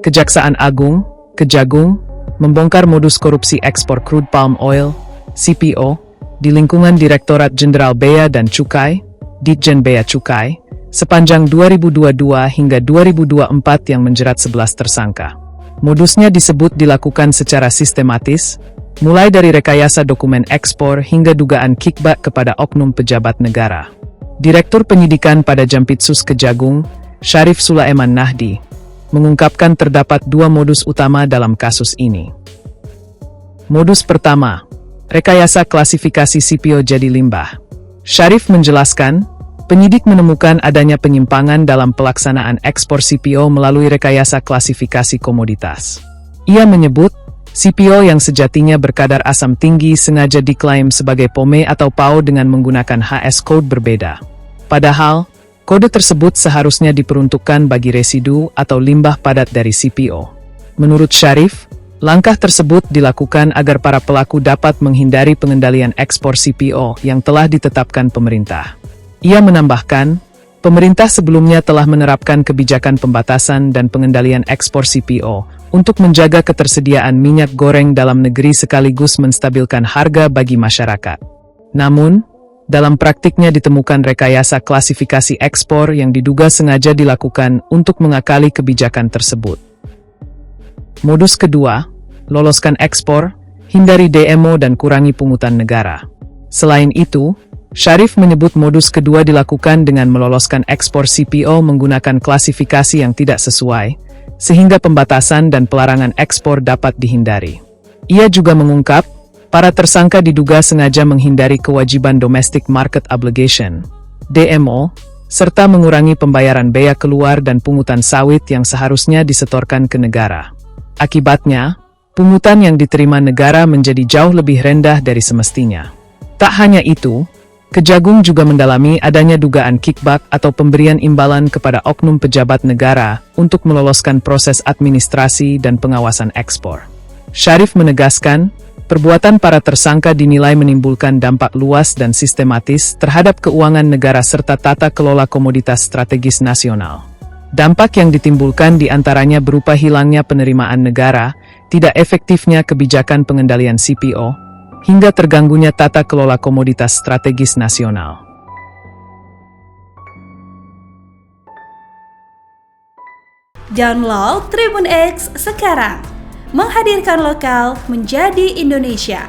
Kejaksaan Agung, Kejagung, membongkar modus korupsi ekspor crude palm oil, CPO, di lingkungan Direktorat Jenderal Bea dan Cukai, Ditjen Bea Cukai, sepanjang 2022 hingga 2024 yang menjerat 11 tersangka. Modusnya disebut dilakukan secara sistematis, mulai dari rekayasa dokumen ekspor hingga dugaan kickback kepada oknum pejabat negara. Direktur Penyidikan pada Jampitsus Kejagung, Syarif Sulaiman Nahdi, mengungkapkan terdapat dua modus utama dalam kasus ini. Modus pertama, rekayasa klasifikasi CPO jadi limbah. Syarif menjelaskan, penyidik menemukan adanya penyimpangan dalam pelaksanaan ekspor CPO melalui rekayasa klasifikasi komoditas. Ia menyebut, CPO yang sejatinya berkadar asam tinggi sengaja diklaim sebagai POME atau PAO dengan menggunakan HS code berbeda. Padahal, kode tersebut seharusnya diperuntukkan bagi residu atau limbah padat dari CPO. Menurut Syarif, langkah tersebut dilakukan agar para pelaku dapat menghindari pengendalian ekspor CPO yang telah ditetapkan pemerintah. Ia menambahkan, pemerintah sebelumnya telah menerapkan kebijakan pembatasan dan pengendalian ekspor CPO untuk menjaga ketersediaan minyak goreng dalam negeri sekaligus menstabilkan harga bagi masyarakat. Namun, dalam praktiknya ditemukan rekayasa klasifikasi ekspor yang diduga sengaja dilakukan untuk mengakali kebijakan tersebut. Modus kedua, loloskan ekspor, hindari DMO dan kurangi pungutan negara. Selain itu, Syarif menyebut modus kedua dilakukan dengan meloloskan ekspor CPO menggunakan klasifikasi yang tidak sesuai, sehingga pembatasan dan pelarangan ekspor dapat dihindari. Ia juga mengungkap, para tersangka diduga sengaja menghindari kewajiban Domestic Market Obligation, DMO, serta mengurangi pembayaran bea keluar dan pungutan sawit yang seharusnya disetorkan ke negara. Akibatnya, pungutan yang diterima negara menjadi jauh lebih rendah dari semestinya. Tak hanya itu, Kejagung juga mendalami adanya dugaan kickback atau pemberian imbalan kepada oknum pejabat negara untuk meloloskan proses administrasi dan pengawasan ekspor. Syarif menegaskan, perbuatan para tersangka dinilai menimbulkan dampak luas dan sistematis terhadap keuangan negara serta tata kelola komoditas strategis nasional. Dampak yang ditimbulkan diantaranya berupa hilangnya penerimaan negara, tidak efektifnya kebijakan pengendalian CPO, hingga terganggunya tata kelola komoditas strategis nasional. Download Tribun X sekarang, menghadirkan lokal menjadi Indonesia.